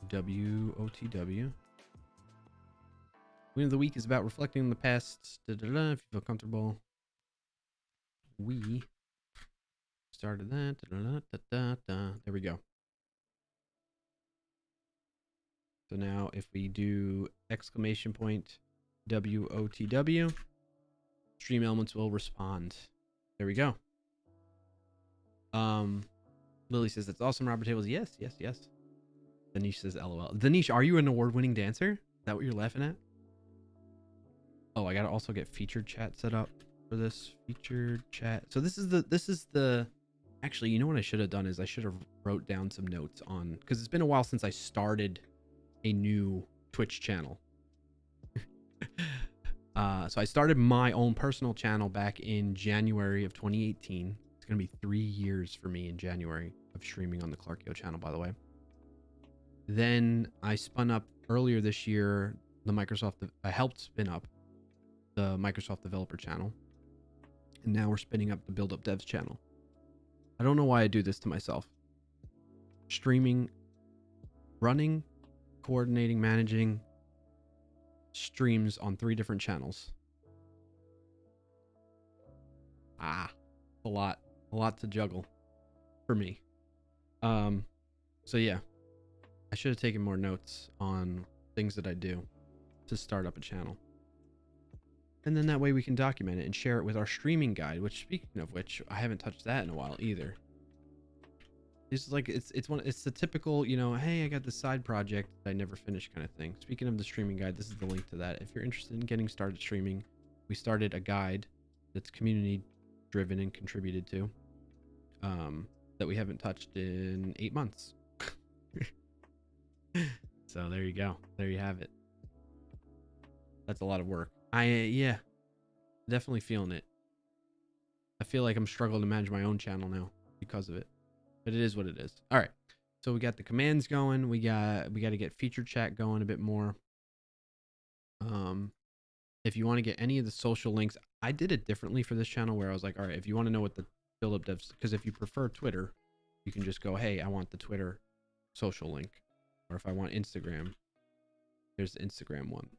WOTW. Win of the week is about reflecting on the past. If you feel comfortable. We started that. There we go. So now if we do exclamation point WOTW, stream elements will respond. There we go. Lily says, that's awesome, Robert Tables. Yes. Danish says, LOL. Danish, are you an award-winning dancer? Is that what you're laughing at? Oh, I gotta also get featured chat set up for this. Featured chat. So this is the actually, you know what I should have done is I should have wrote down some notes on, because it's been a while since I started a new Twitch channel. So I started my own personal channel back in January of 2018. It's gonna be 3 years for me in January of streaming on the Clarkio channel, by the way. Then I spun up earlier this year I helped spin up the Microsoft developer channel, and now we're spinning up the BuildUpDevs channel. I don't know why I do this to myself. Streaming, running, coordinating, managing streams on 3 different channels. A lot to juggle for me. So yeah, I should have taken more notes on things that I do to start up a channel. And then that way we can document it and share it with our streaming guide, which, speaking of which, I haven't touched that in a while either. It's like, it's the typical, you know, hey, I got this side project that I never finished kind of thing. Speaking of the streaming guide, this is the link to that. If you're interested in getting started streaming, we started a guide that's community driven and contributed to, that we haven't touched in 8 months. So there you go. There you have it. That's a lot of work. Yeah, definitely feeling it. I feel like I'm struggling to manage my own channel now because of it, but it is what it is. All right, so we got the commands going. We got to get feature chat going a bit more. If you want to get any of the social links, I did it differently for this channel where I was like, all right, if you want to know what the BuildUpDevs, because if you prefer Twitter, you can just go, hey, I want the Twitter social link, or if I want Instagram, there's the Instagram one.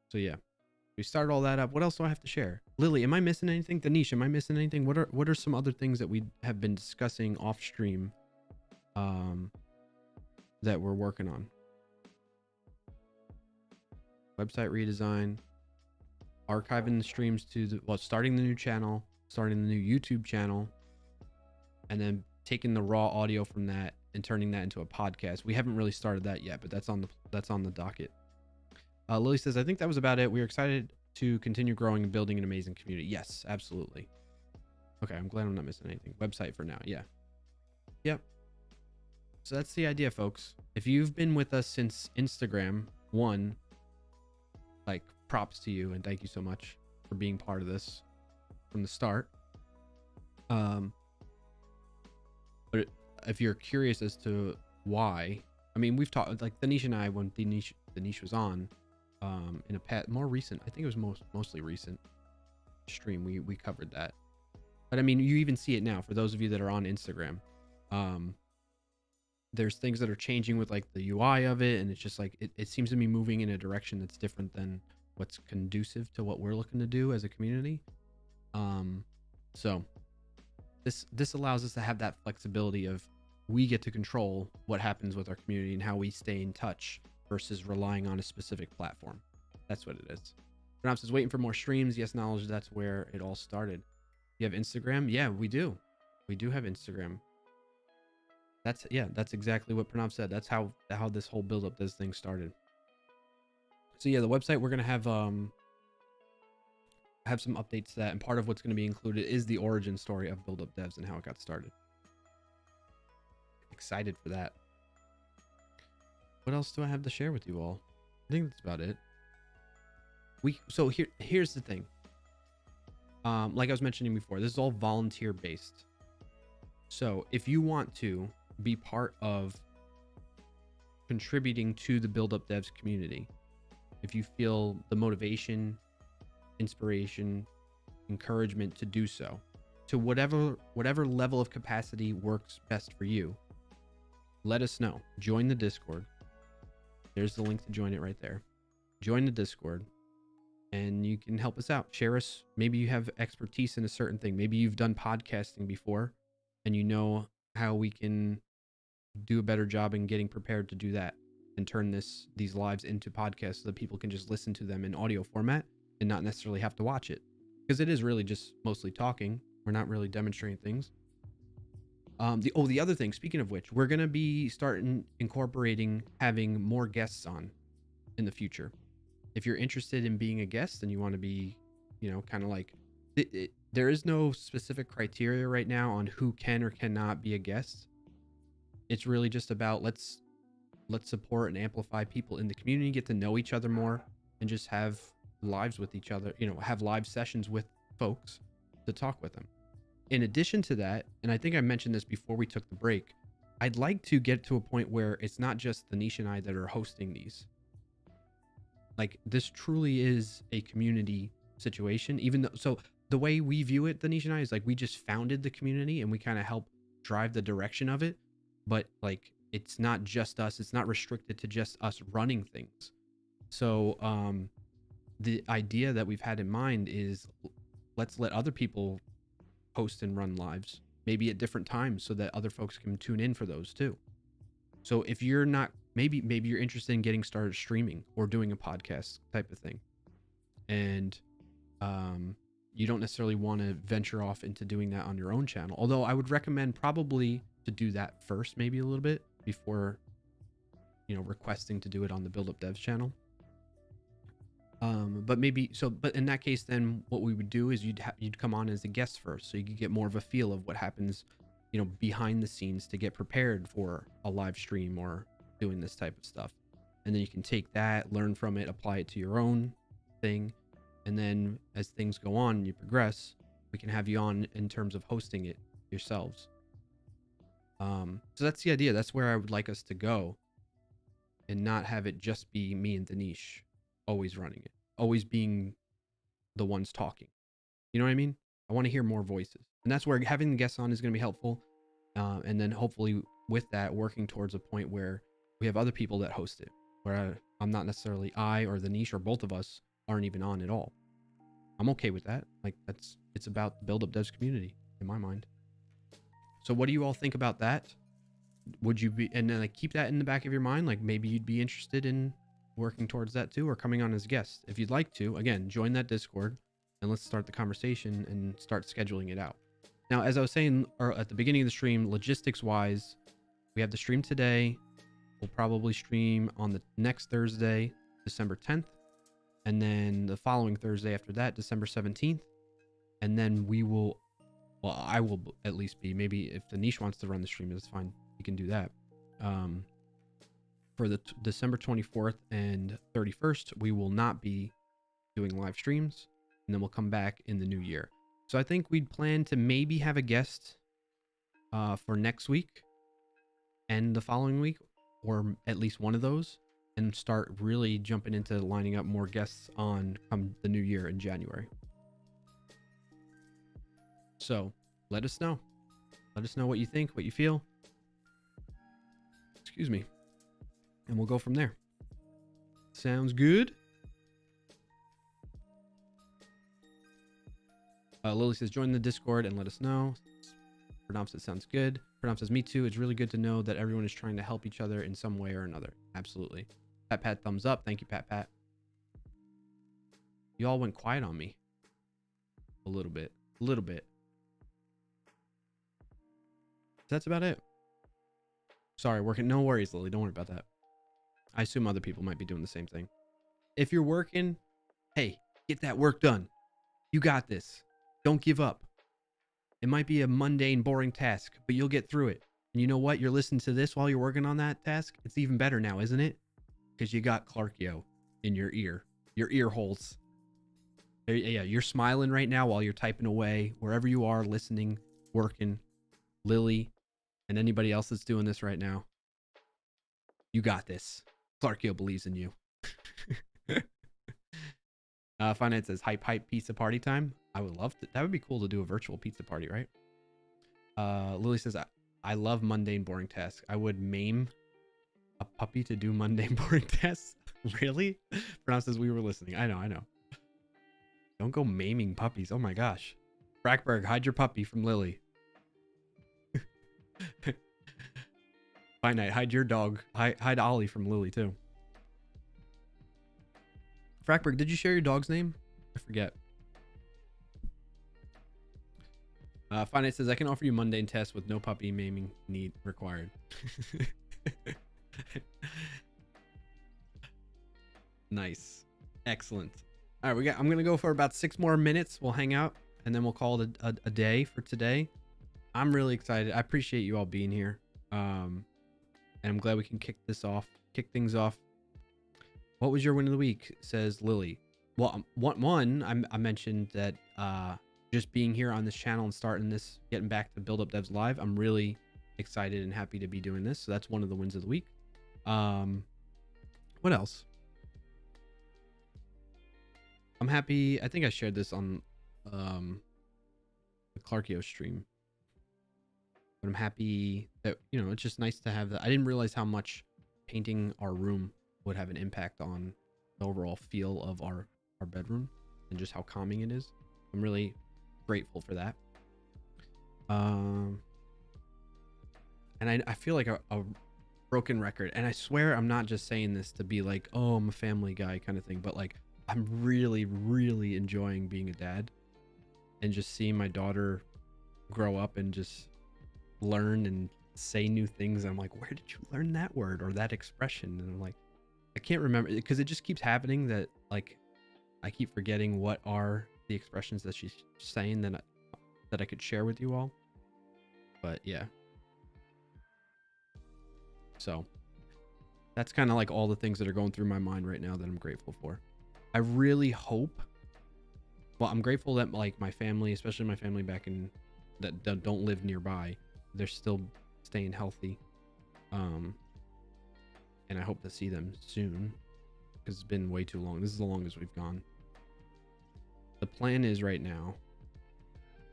So yeah, we started all that up. What else do I have to share? Lily, am I missing anything? Danish, am I missing anything? What are some other things that we have been discussing off stream that we're working on? Website redesign, archiving the streams to starting the new channel, starting the new YouTube channel, and then taking the raw audio from that and turning that into a podcast. We haven't really started that yet, but that's on the docket. Lily says, I think that was about it. We are excited to continue growing and building an amazing community. Yes, absolutely. Okay, I'm glad I'm not missing anything. Website for now. Yeah. Yep. So that's the idea, folks. If you've been with us since Instagram 1, like, props to you and thank you so much for being part of this from the start. But if you're curious as to why, I mean, we've talked, like Danish and I, when Danish was on, in a more recent, I think it was mostly recent stream, we covered that. But I mean, you even see it now for those of you that are on Instagram. There's things that are changing with like the UI of it, and it's just like it seems to be moving in a direction that's different than what's conducive to what we're looking to do as a community. So this allows us to have that flexibility of we get to control what happens with our community and how we stay in touch versus relying on a specific platform. That's what it is. Pranav says, waiting for more streams. Yes, knowledge, that's where it all started. You have Instagram? Yeah, we do. We do have Instagram. That's exactly what Pranav said. That's how this whole build up this thing started. So yeah, the website, we're gonna have some updates to that, and part of what's going to be included is the origin story of BuildUpDevs and how it got started. Excited for that. What else do I have to share with you all? I think that's about it. So here's the thing. Like I was mentioning before, this is all volunteer based. So if you want to be part of contributing to the BuildUpDevs community, if you feel the motivation, inspiration, encouragement to do so, to whatever level of capacity works best for you, let us know. Join the Discord. There's the link to join it right there. Join the Discord and you can help us out. Share us. Maybe you have expertise in a certain thing. Maybe you've done podcasting before and you know how we can do a better job in getting prepared to do that and turn these lives into podcasts so that people can just listen to them in audio format and not necessarily have to watch it, because it is really just mostly talking. We're not really demonstrating things. The other thing, speaking of which, we're going to be starting incorporating having more guests on in the future. If you're interested in being a guest and you want to be, kind of like, there is no specific criteria right now on who can or cannot be a guest. It's really just about let's support and amplify people in the community, get to know each other more, and just have lives with each other, have live sessions with folks to talk with them. In addition to that, and I think I mentioned this before we took the break, I'd like to get to a point where it's not just Danish and I that are hosting these. Like, this truly is a community situation, even though, so the way we view it, Danish and I, is like we just founded the community and we kind of help drive the direction of it. But like, it's not just us. It's not restricted to just us running things. So the idea that we've had in mind is let's let other people host and run lives, maybe at different times, so that other folks can tune in for those too. So if you're not, maybe you're interested in getting started streaming or doing a podcast type of thing, and you don't necessarily want to venture off into doing that on your own channel, although I would recommend probably to do that first, maybe a little bit before requesting to do it on the BuildUpDevs channel. But in that case, then what we would do is you'd come on as a guest first, so you could get more of a feel of what happens, behind the scenes to get prepared for a live stream or doing this type of stuff. and then you can take that, learn from it, apply it to your own thing, and then as things go on and you progress, we can have you on in terms of hosting it yourselves. So that's the idea. That's where I would like us to go, and not have it just be me and Danish always running it, always being the ones talking. You know what I mean? I want to hear more voices, and that's where having the guests on is going to be helpful. And then hopefully with that, working towards a point where we have other people that host it, where I'm not necessarily, I or the niche or both of us aren't even on at all. I'm okay with that. Like, it's about the Build Up Devs community in my mind. So what do you all think about that? Would you be, and then like keep that in the back of your mind, like maybe you'd be interested in working towards that too, or coming on as a guest. If you'd like to, again, join that Discord and let's start the conversation and start scheduling it out. Now, as I was saying at the beginning of the stream, logistics wise, we have the stream today. We'll probably stream on the next Thursday, December 10th, and then the following Thursday after that, December 17th. And then we will, well, I will at least be, maybe if the niche wants to run the stream, it's fine. We can do that. For the December 24th and 31st, we will not be doing live streams, and then we'll come back in the new year. So I think we'd plan to maybe have a guest for next week and the following week, or at least one of those, and start really jumping into lining up more guests on come the new year in January. So let us know. Let us know what you think, what you feel. Excuse me. And we'll go from there. Sounds good? Lily says, join the Discord and let us know. Pranam says, sounds good. Pranam says, me too. It's really good to know that everyone is trying to help each other in some way or another. Absolutely. Pat, thumbs up. Thank you, Pat. You all went quiet on me. A little bit. That's about it. Sorry, working. No worries, Lily. Don't worry about that. I assume other people might be doing the same thing. If you're working, hey, get that work done. You got this. Don't give up. It might be a mundane, boring task, but you'll get through it. And you know what? You're listening to this while you're working on that task. It's even better now, isn't it? Because you got Clarkio in your ear holes. Yeah, you're smiling right now while you're typing away, wherever you are, listening, working. Lily, and anybody else that's doing this right now. You got this. Clarkio believes in you. Finance says, hype pizza party time. I would love to. That would be cool to do a virtual pizza party, right? Lily says, I love mundane, boring tasks. I would maim a puppy to do mundane, boring tasks. Really? Pranam says, we were listening. I know. Don't go maiming puppies. Oh my gosh. Brackberg, hide your puppy from Lily. Finite, hide your dog. Hide Ollie from Lily too. Frackberg, did you share your dog's name? I forget. Finite says, I can offer you mundane tests with no puppy maiming need required. Nice. Excellent. All right, I'm going to go for about 6 more minutes. We'll hang out, and then we'll call it a day for today. I'm really excited. I appreciate you all being here. And I'm glad we can kick things off. What was your win of the week? Says Lily. Well, I mentioned that just being here on this channel and starting this, getting back to Build Up Devs Live, I'm really excited and happy to be doing this. So that's one of the wins of the week. What else? I'm happy. I think I shared this on the Clarkio stream. But I'm happy that, it's just nice to have that. I didn't realize how much painting our room would have an impact on the overall feel of our bedroom and just how calming it is. I'm really grateful for that. And I feel like a broken record. And I swear I'm not just saying this to be like, oh, I'm a family guy kind of thing. But like, I'm really, really enjoying being a dad and just seeing my daughter grow up and just learn and say new things. I'm like, where did you learn that word or that expression? And I'm like, I can't remember, because it just keeps happening that like I keep forgetting what are the expressions that she's saying that I could share with you all. But yeah. So That's kind of like all the things that are going through my mind right now that I'm grateful for. I really hope, well, I'm grateful that like my family, especially my family back in that don't live nearby, they're still staying healthy. And I hope to see them soon because it's been way too long. This is the longest we've gone. The plan is right now,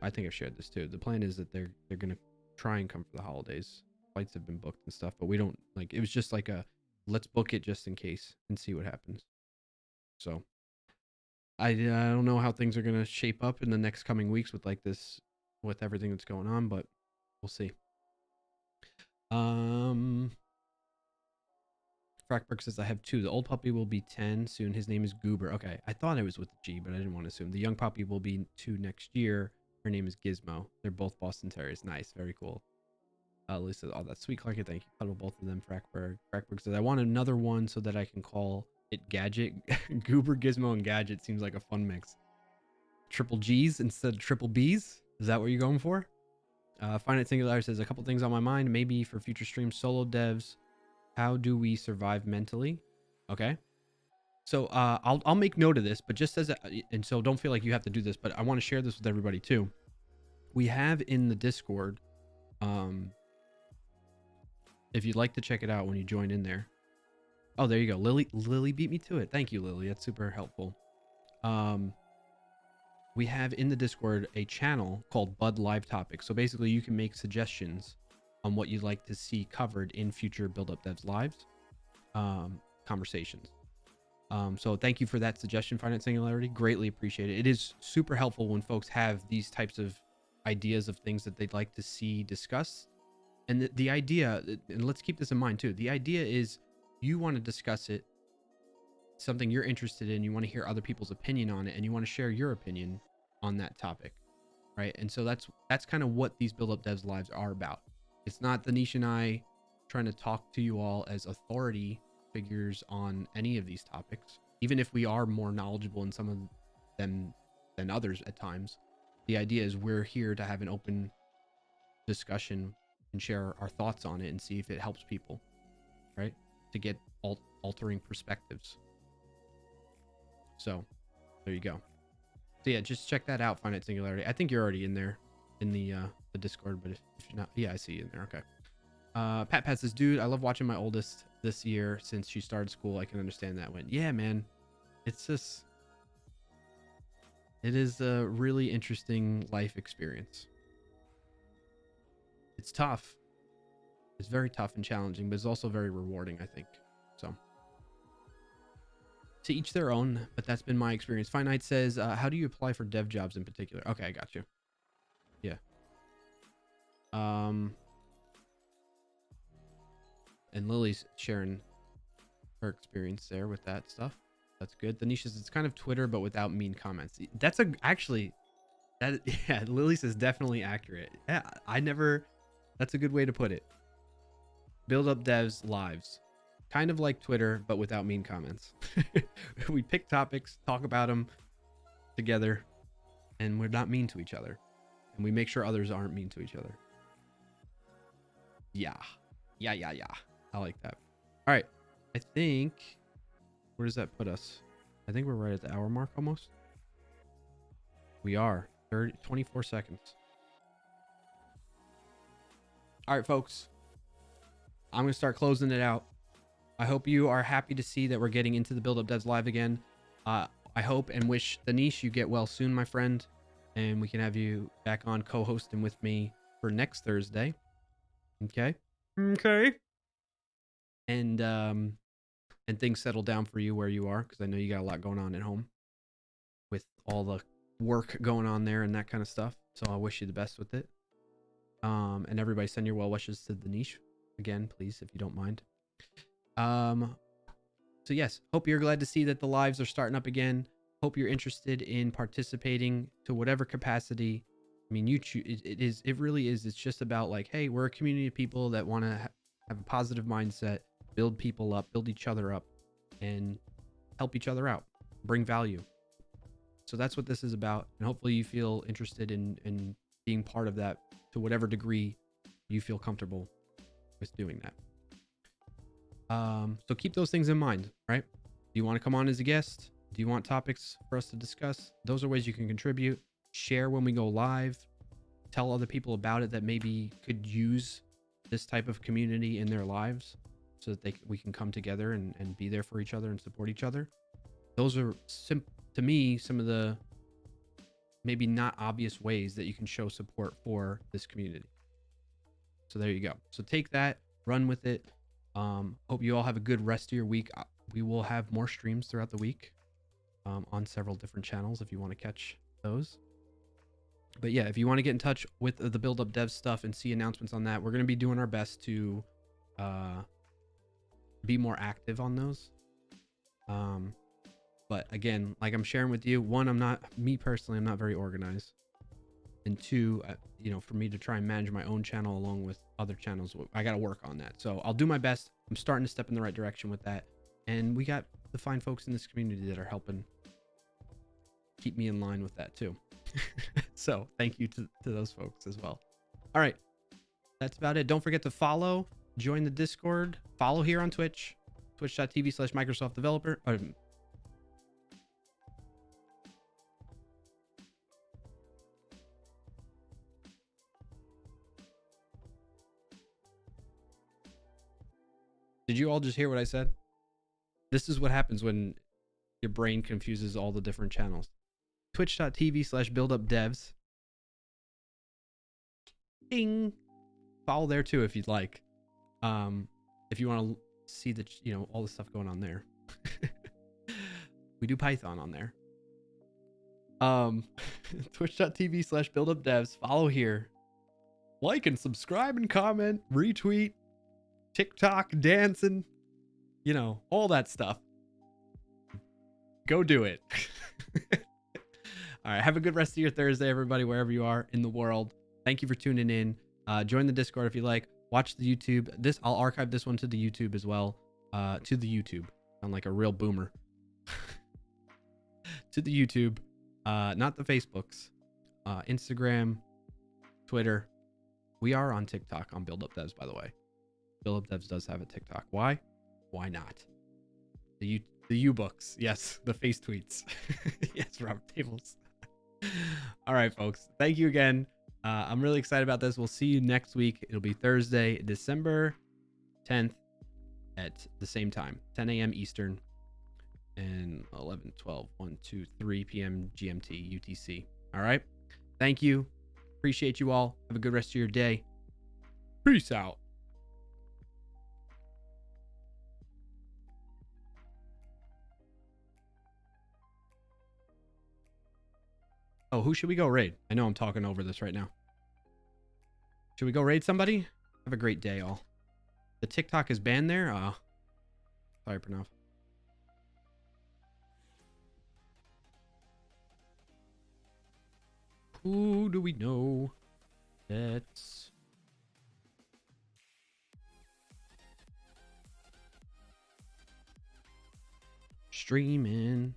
I think I've shared this too. The plan is that they're going to try and come for the holidays. Flights have been booked and stuff, but we don't like, it was just like a, let's book it just in case and see what happens. So I don't know how things are going to shape up in the next coming weeks with like this, with everything that's going on, but we'll see. Frackberg says I have 2. The old puppy will be 10 soon. His name is Goober. Okay, I thought it was with a G, but I didn't want to assume. The young puppy will be 2 next year. Her name is Gizmo. They're both Boston Terriers. Nice, very cool. Lisa, oh, that's sweet, Clarky. Thank you. Cuddle both of them. Frackberg says I want another one so that I can call it Gadget. Goober, Gizmo, and Gadget seems like a fun mix. Triple G's instead of triple B's. Is that what you're going for? Finite Singular says a couple things on my mind. Maybe for future streams, solo devs. How do we survive mentally? Okay. So I'll make note of this, but just as and so don't feel like you have to do this, but I want to share this with everybody too. We have in the Discord, if you'd like to check it out when you join in there. Oh, there you go. Lily beat me to it. Thank you, Lily. That's super helpful. We have in the Discord a channel called Bud Live Topics. So basically you can make suggestions on what you'd like to see covered in future Build Up Devs lives conversations. So thank you for that suggestion, Finite Singularity. Greatly appreciate it. It is super helpful when folks have these types of ideas of things that they'd like to see discussed. And the idea, and let's keep this in mind too, the idea is you want to discuss it, something you're interested in, you want to hear other people's opinion on it, and you want to share your opinion on that topic, right? And so that's kind of what these Build Up Devs lives are about. It's not the Niche and I trying to talk to you all as authority figures on any of these topics, even if we are more knowledgeable in some of them than others at times. The idea is we're here to have an open discussion and share our thoughts on it and see if it helps people, right? To get altering perspectives. So there you go. So yeah, just check that out, Finite Singularity. I think you're already in there in the Discord, but if you're not, yeah, I see you in there. Okay. Pat says, dude, I love watching my oldest this year since she started school. I can understand that one. Yeah, man. It's just, it is a really interesting life experience. It's tough. It's very tough and challenging, but it's also very rewarding, I think. So to each their own, but that's been my experience. Finite says, how do you apply for dev jobs in particular? Okay, I got you. Yeah. And Lily's sharing her experience there with that stuff. That's good. The niche is, it's kind of Twitter, but without mean comments. That's actually, yeah, Lily says definitely accurate. Yeah, that's a good way to put it. Build Up Devs lives. Kind of like Twitter, but without mean comments. We pick topics, talk about them together, and we're not mean to each other. And we make sure others aren't mean to each other. Yeah. I like that. All right. I think, where does that put us? I think we're right at the hour mark almost. We are 24 seconds. All right, folks. I'm going to start closing it out. I hope you are happy to see that we're getting into the Build Up Devs live again. I hope and wish the niche you get well soon, my friend, and we can have you back on co-hosting with me for next Thursday. Okay. And things settle down for you where you are, because I know you got a lot going on at home with all the work going on there and that kind of stuff. So I wish you the best with it. And everybody send your well wishes to the niche again, please, if you don't mind. So yes, hope you're glad to see that the lives are starting up again. Hope you're interested in participating to whatever capacity. I mean, you choose. It really is. It's just about like, hey, we're a community of people that want to have a positive mindset, build people up, build each other up, and help each other out, bring value. So that's what this is about. And hopefully you feel interested in being part of that to whatever degree you feel comfortable with doing that. So keep those things in mind, right? Do you want to come on as a guest? Do you want topics for us to discuss? Those are ways you can contribute. Share when we go live. Tell other people about it that maybe could use this type of community in their lives, so that we can come together and be there for each other and support each other. Those are, to me, some of the maybe not obvious ways that you can show support for this community. So there you go. So take that, run with it. Hope you all have a good rest of your week. We will have more streams throughout the week on several different channels if you want to catch those. But yeah, if you want to get in touch with the Build Up Dev stuff and see announcements on that, we're going to be doing our best to be more active on those. But again, like I'm sharing with you, one, I'm not very organized. And two, for me to try and manage my own channel along with other channels, I got to work on that. So I'll do my best. I'm starting to step in the right direction with that. And we got the fine folks in this community that are helping keep me in line with that too. So thank you to those folks as well. All right. That's about it. Don't forget to follow, join the Discord, follow here on Twitch, twitch.tv/Microsoft Developer. Did you all just hear what I said? This is what happens when your brain confuses all the different channels. Twitch.tv/BuildUpDevs. Ding. Follow there too if you'd like. If you want to see all the stuff going on there. We do Python on there. Twitch.tv/BuildUpDevs. Follow here. Like and subscribe and comment, retweet, TikTok, dancing, all that stuff. Go do it. All right. Have a good rest of your Thursday, everybody, wherever you are in the world. Thank you for tuning in. Join the Discord if you like. Watch the YouTube. I'll archive this one to the YouTube as well. To the YouTube. Sound like a real boomer. To the YouTube. Not the Facebooks. Instagram, Twitter. We are on TikTok on BuildUpDevs, by the way. BuildUpDevs does have a TikTok. Why? Why not? The U-books. Yes. The face tweets. Yes, Robert Tables. All right, folks. Thank you again. I'm really excited about this. We'll see you next week. It'll be Thursday, December 10th at the same time, 10 a.m. Eastern and 11, 12, 1, 2, 3 p.m. GMT, UTC. All right. Thank you. Appreciate you all. Have a good rest of your day. Peace out. Oh, who should we go raid? I know I'm talking over this right now. Should we go raid somebody? Have a great day, all. The TikTok is banned there? Sorry, Pranav. Who do we know? That's... streaming.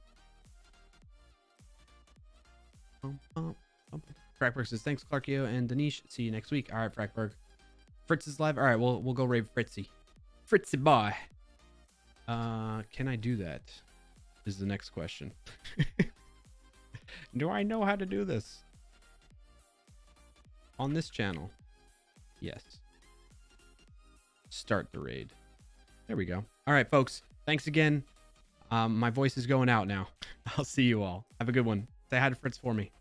Frackberg says, thanks, Clarkio and Danish. See you next week. All right, Frackberg. Fritz is live. All right, we'll go raid Fritzy. Fritzy boy. Can I do that? Is the next question. Do I know how to do this? On this channel? Yes. Start the raid. There we go. All right, folks. Thanks again. My voice is going out now. I'll see you all. Have a good one. Say hi to Fritz for me.